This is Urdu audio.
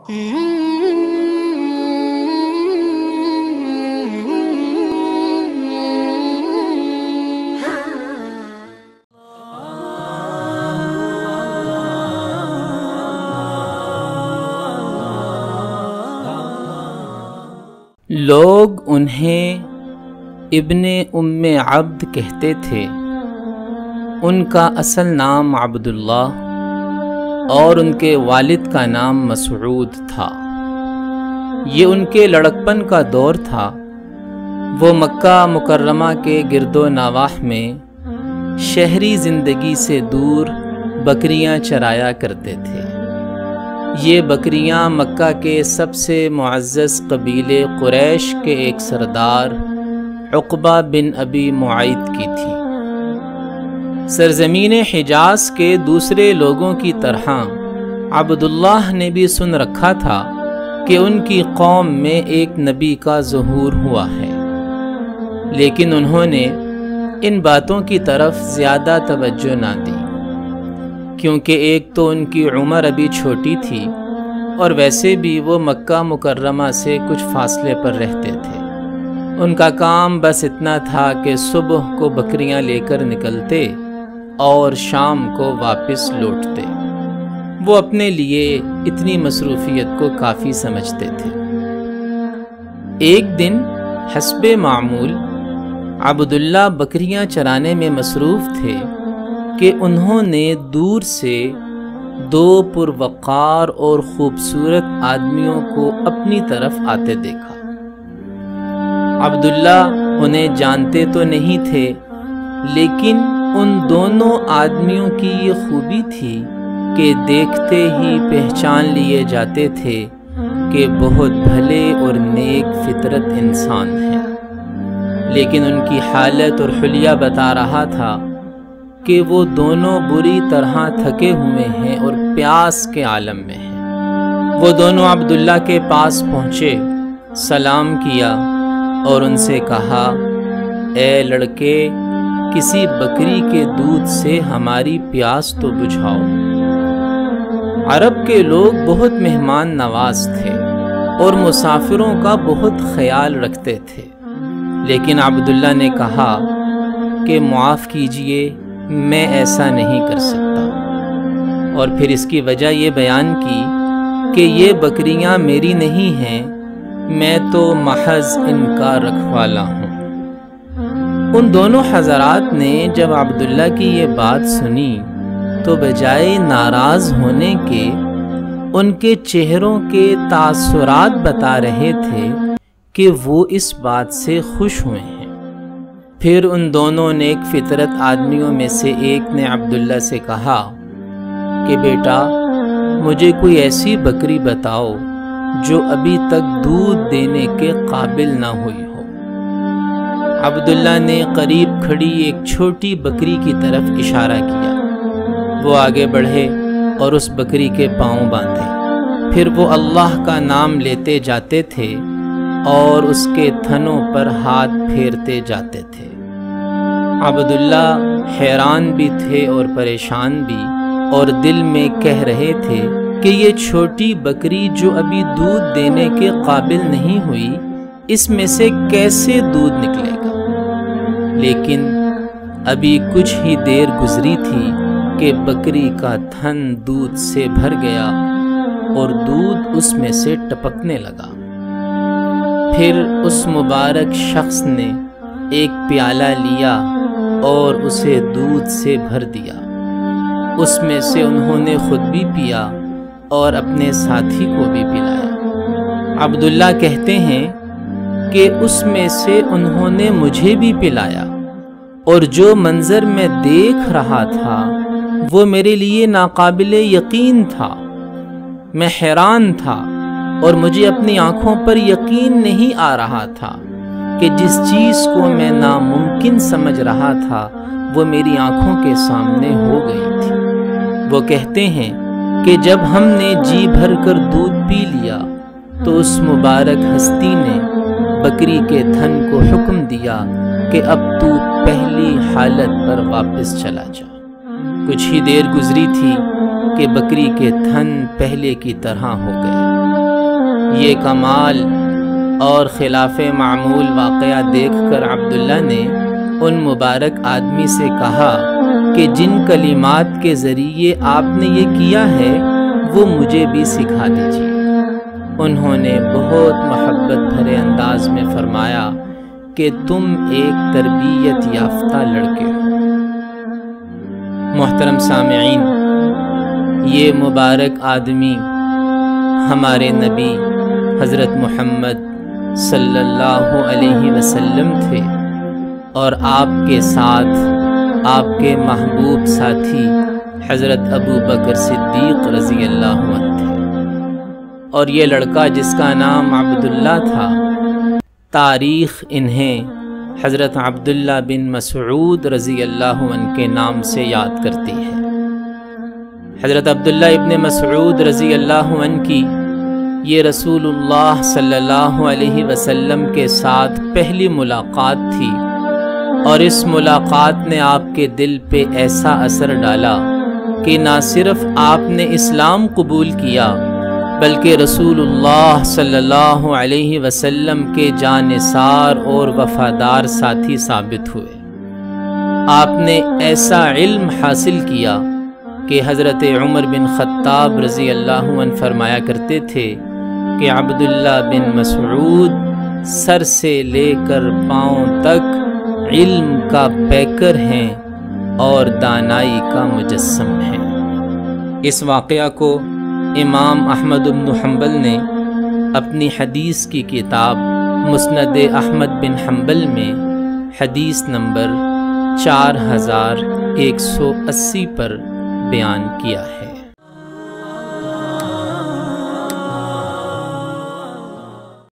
لوگ انہیں ابن ام عبد کہتے تھے۔ ان کا اصل نام عبداللہ اور ان کے والد کا نام مسعود تھا۔ یہ ان کے لڑکپن کا دور تھا۔ وہ مکہ مکرمہ کے گرد و نواح میں شہری زندگی سے دور بکریاں چرایا کرتے تھے۔ یہ بکریاں مکہ کے سب سے معزز قبیلے قریش کے ایک سردار عقبہ بن ابی معیط کی تھی۔ سرزمین حجاز کے دوسرے لوگوں کی طرح عبداللہ نے بھی سن رکھا تھا کہ ان کی قوم میں ایک نبی کا ظہور ہوا ہے، لیکن انہوں نے ان باتوں کی طرف زیادہ توجہ نہ دی، کیونکہ ایک تو ان کی عمر ابھی چھوٹی تھی اور ویسے بھی وہ مکہ مکرمہ سے کچھ فاصلے پر رہتے تھے۔ ان کا کام بس اتنا تھا کہ صبح کو بکریاں لے کر نکلتے اور شام کو واپس لوٹتے۔ وہ اپنے لیے اتنی مصروفیت کو کافی سمجھتے تھے۔ ایک دن حسب معمول عبداللہ بکریاں چرانے میں مصروف تھے کہ انہوں نے دور سے دو پروقار اور خوبصورت آدمیوں کو اپنی طرف آتے دیکھا۔ عبداللہ انہیں جانتے تو نہیں تھے، لیکن ان دونوں آدمیوں کی یہ خوبی تھی کہ دیکھتے ہی پہچان لیے جاتے تھے کہ بہت بھلے اور نیک فطرت انسان ہیں، لیکن ان کی حالت اور حلیہ بتا رہا تھا کہ وہ دونوں بری طرح تھکے ہوئے ہیں اور پیاس کے عالم میں ہیں۔ وہ دونوں عبداللہ کے پاس پہنچے، سلام کیا اور ان سے کہا، اے لڑکے، کسی بکری کے دودھ سے ہماری پیاس تو بجھاؤ۔ عرب کے لوگ بہت مہمان نواز تھے اور مسافروں کا بہت خیال رکھتے تھے، لیکن عبداللہ نے کہا کہ معاف کیجئے، میں ایسا نہیں کر سکتا، اور پھر اس کی وجہ یہ بیان کی کہ یہ بکریاں میری نہیں ہیں، میں تو محض ان کا رکھوالا ہوں۔ ان دونوں حضرات نے جب عبداللہ کی یہ بات سنی تو بجائے ناراض ہونے کے ان کے چہروں کے تاثرات بتا رہے تھے کہ وہ اس بات سے خوش ہوئے ہیں۔ پھر ان دونوں نیک فطرت آدمیوں میں سے ایک نے عبداللہ سے کہا کہ بیٹا، مجھے کوئی ایسی بکری بتاؤ جو ابھی تک دودھ دینے کے قابل نہ ہوئی ہو۔ عبداللہ نے قریب کھڑی ایک چھوٹی بکری کی طرف اشارہ کیا۔ وہ آگے بڑھے اور اس بکری کے پاؤں باندھے، پھر وہ اللہ کا نام لیتے جاتے تھے اور اس کے تھنوں پر ہاتھ پھیرتے جاتے تھے۔ عبداللہ حیران بھی تھے اور پریشان بھی، اور دل میں کہہ رہے تھے کہ یہ چھوٹی بکری جو ابھی دودھ دینے کے قابل نہیں ہوئی، اس میں سے کیسے دودھ نکلے گا؟ لیکن ابھی کچھ ہی دیر گزری تھی کہ بکری کا تھن دودھ سے بھر گیا اور دودھ اس میں سے ٹپکنے لگا۔ پھر اس مبارک شخص نے ایک پیالہ لیا اور اسے دودھ سے بھر دیا۔ اس میں سے انہوں نے خود بھی پیا اور اپنے ساتھی کو بھی پلایا۔ عبداللہ کہتے ہیں کہ اس میں سے انہوں نے مجھے بھی پلایا، اور جو منظر میں دیکھ رہا تھا وہ میرے لیے ناقابل یقین تھا۔ میں حیران تھا اور مجھے اپنی آنکھوں پر یقین نہیں آ رہا تھا کہ جس چیز کو میں ناممکن سمجھ رہا تھا وہ میری آنکھوں کے سامنے ہو گئی تھی۔ وہ کہتے ہیں کہ جب ہم نے جی بھر کر دودھ پی لیا تو اس مبارک ہستی نے بکری کے تھن کو حکم دیا کہ اب تو پہلی حالت پر واپس چلا جا۔ کچھ ہی دیر گزری تھی کہ بکری کے تھن پہلے کی طرح ہو گئے۔ یہ کمال اور خلاف معمول واقعہ دیکھ کر عبداللہ نے ان مبارک آدمی سے کہا کہ جن کلمات کے ذریعے آپ نے یہ کیا ہے وہ مجھے بھی سکھا دیجیے۔ انہوں نے بہت محبت بھرے انداز میں فرمایا کہ تم ایک تربیت یافتہ لڑکے ہو۔ محترم سامعین، یہ مبارک آدمی ہمارے نبی حضرت محمد صلی اللہ علیہ وسلم تھے، اور آپ کے ساتھ آپ کے محبوب ساتھی حضرت ابو بکر صدیق رضی اللہ عنہ تھے۔ اور یہ لڑکا جس کا نام عبداللہ تھا، تاریخ انہیں حضرت عبداللہ بن مسعود رضی اللہ عنہ کے نام سے یاد کرتی ہے۔ حضرت عبداللہ ابن مسعود رضی اللہ عنہ کی یہ رسول اللہ صلی اللہ علیہ وسلم کے ساتھ پہلی ملاقات تھی، اور اس ملاقات نے آپ کے دل پہ ایسا اثر ڈالا کہ نہ صرف آپ نے اسلام قبول کیا بلکہ رسول اللہ صلی اللہ علیہ وسلم کے جانثار اور وفادار ساتھی ثابت ہوئے۔ آپ نے ایسا علم حاصل کیا کہ حضرت عمر بن خطاب رضی اللہ عنہ فرمایا کرتے تھے کہ عبداللہ بن مسعود سر سے لے کر پاؤں تک علم کا پیکر ہیں اور دانائی کا مجسم ہیں۔ اس واقعہ کو امام احمد بن حنبل نے اپنی حدیث کی کتاب مسند احمد بن حنبل میں حدیث نمبر 4180 پر بیان کیا ہے۔